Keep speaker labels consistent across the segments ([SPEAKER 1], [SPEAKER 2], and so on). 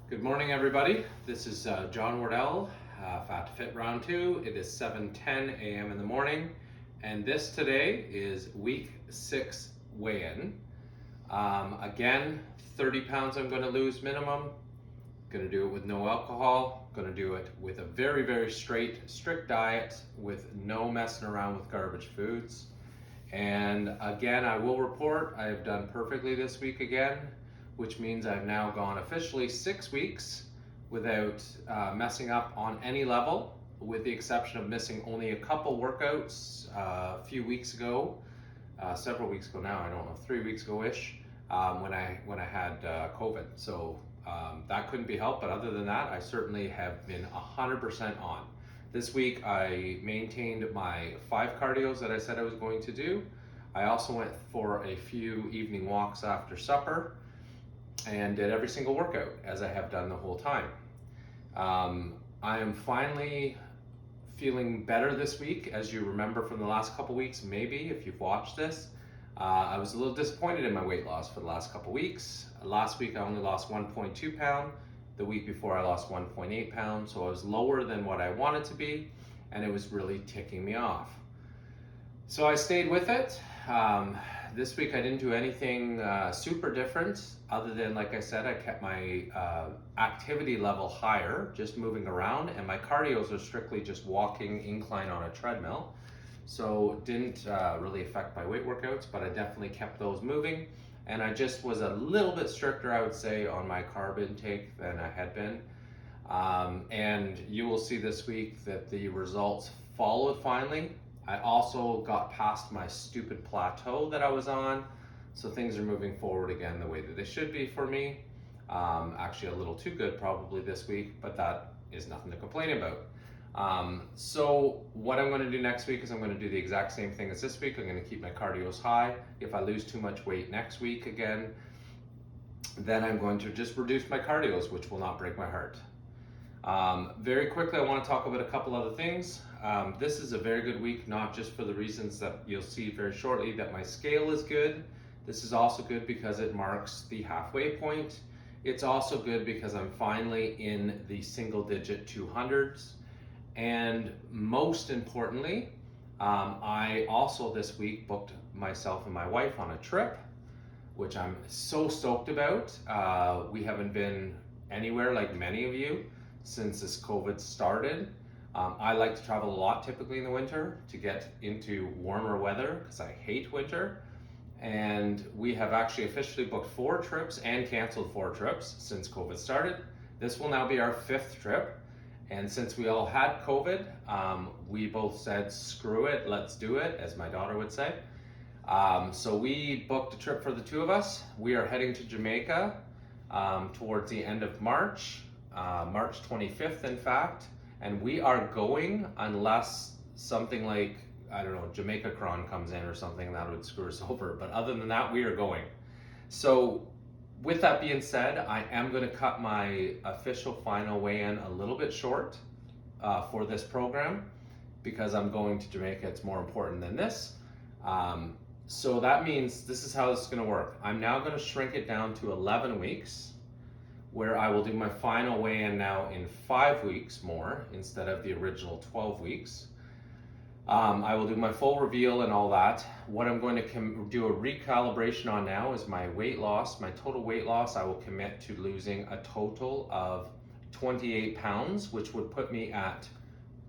[SPEAKER 1] Good morning, everybody. This is John Wardell, Fat to Fit Round 2. It is 7:10 a.m. in the morning, and this today is week 6 weigh-in. Again, 30 pounds I'm going to lose minimum. Going to do it with no alcohol. Going to do it with a very, very strict diet with no messing around with garbage foods. And again, I will report I have done perfectly this week again, which means I've now gone officially 6 weeks without messing up on any level, with the exception of missing only a couple workouts a few weeks ago, several weeks ago now, I don't know, 3 weeks ago-ish, when I had COVID. So that couldn't be helped, but other than that, I certainly have been 100% on. This week I maintained my 5 cardios that I said I was going to do. I also went for a few evening walks after supper and did every single workout as I have done the whole time. I am finally feeling better this week. As you remember from the last couple weeks, maybe if you've watched this, I was a little disappointed in my weight loss for the last couple weeks. Last week I only lost 1.2 pounds. The week before I lost 1.8 pounds, so I was lower than what I wanted to be, and it was really ticking me off. So I stayed with it. This week I didn't do anything super different, other than, like I said, I kept my activity level higher, just moving around, and my cardios are strictly just walking incline on a treadmill. So it didn't really affect my weight workouts, but I definitely kept those moving. And I just was a little bit stricter, I would say, on my carb intake than I had been. And you will see this week that the results followed finally. I also got past my stupid plateau that I was on, so things are moving forward again the way that they should be for me. Actually a little too good probably this week, but that is nothing to complain about. So what I'm going to do next week is I'm going to do the exact same thing as this week. I'm going to keep my cardios high. If I lose too much weight next week again, then I'm going to just reduce my cardios, which will not break my heart. Very quickly, I want to talk about a couple other things. This is a very good week, not just for the reasons that you'll see very shortly, that my scale is good. This is also good because it marks the halfway point. It's also good because I'm finally in the single-digit 200s. And most importantly, I also this week booked myself and my wife on a trip, which I'm so stoked about. We haven't been anywhere, like many of you, since this COVID started. I like to travel a lot typically in the winter to get into warmer weather because I hate winter. And we have actually officially booked 4 trips and canceled 4 trips since COVID started. This will now be our 5th trip. And since we all had COVID, we both said, screw it, let's do it, as my daughter would say. So we booked a trip for the 2 of us. We are heading to Jamaica towards the end of March, March 25th, in fact. And we are going unless something like, I don't know, Jamaica Cron comes in or something that would screw us over. But other than that, we are going. So with that being said, I am going to cut my official final weigh-in a little bit short for this program because I'm going to Jamaica. It's more important than this. So that means this is how this is going to work. I'm now going to shrink it down to 11 weeks, where I will do my final weigh-in now in 5 weeks more instead of the original 12 weeks. I will do my full reveal and all that. What I'm going to do a recalibration on now is my weight loss. My total weight loss, I will commit to losing a total of 28 pounds, which would put me at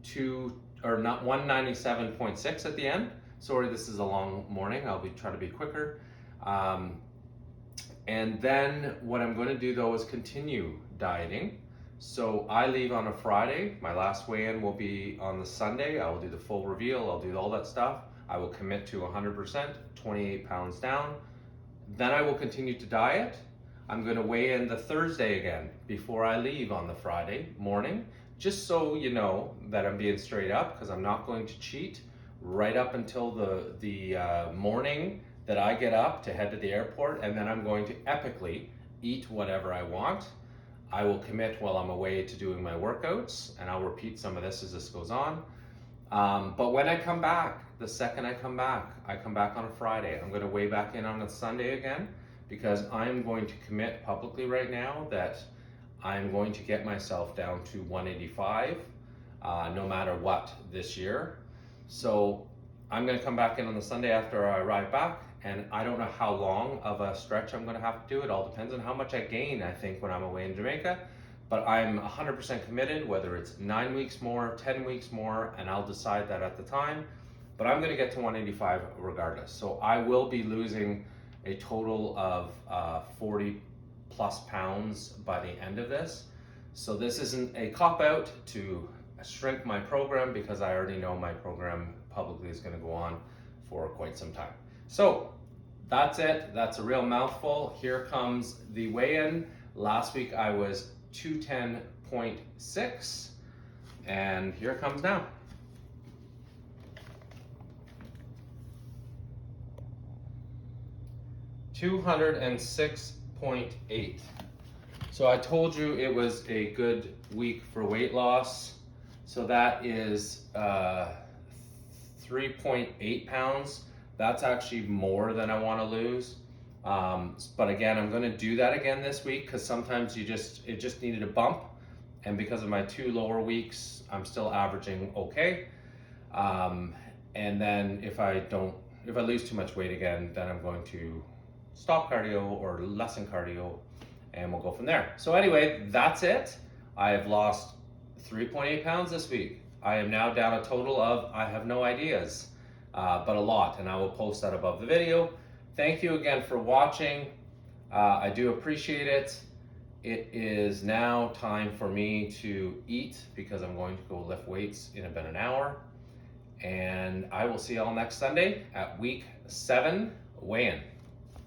[SPEAKER 1] 197.6 at the end. Sorry, this is a long morning. I'll try to be quicker. And then what I'm going to do though is continue dieting. So I leave on a Friday. My last weigh-in will be on the Sunday. I will do the full reveal. I'll do all that stuff. I will commit to 100%, 28 pounds down. Then I will continue to diet. I'm going to weigh in the Thursday again before I leave on the Friday morning, just so you know that I'm being straight up, because I'm not going to cheat right up until the morning that I get up to head to the airport, and then I'm going to epically eat whatever I want. I will commit while I'm away to doing my workouts, and I'll repeat some of this as this goes on. But when I come back, the second I come back on a Friday. I'm going to weigh back in on a Sunday again, because I'm going to commit publicly right now that I'm going to get myself down to 185 no matter what this year. So I'm going to come back in on the Sunday after I arrive back, and I don't know how long of a stretch I'm going to have to do. It all depends on how much I gain, I think, when I'm away in Jamaica. But I'm 100% committed, whether it's 9 weeks more, 10 weeks more, and I'll decide that at the time. But I'm going to get to 185 regardless. So I will be losing a total of 40 plus pounds by the end of this. So this isn't a cop-out to shrink my program, because I already know my program publicly is going to go on for quite some time. So that's it. That's a real mouthful. Here comes the weigh-in. Last week I was 210.6, and here it comes now. $206.8. So I told you it was a good week for weight loss. So that is 3.8 pounds. That's actually more than I want to lose. But again, I'm going to do that again this week, because sometimes it just needed a bump. And because of my 2 lower weeks, I'm still averaging okay. And then if I lose too much weight again, then I'm going to stop cardio or lessen cardio, and we'll go from there. So anyway, that's it. I have lost 3.8 pounds this week. I am now down a total of, I have no ideas, but a lot, and I will post that above the video. Thank you again for watching. I do appreciate it. It is now time for me to eat, because I'm going to go lift weights in about an hour. And I will see y'all next Sunday at week 7 weigh-in.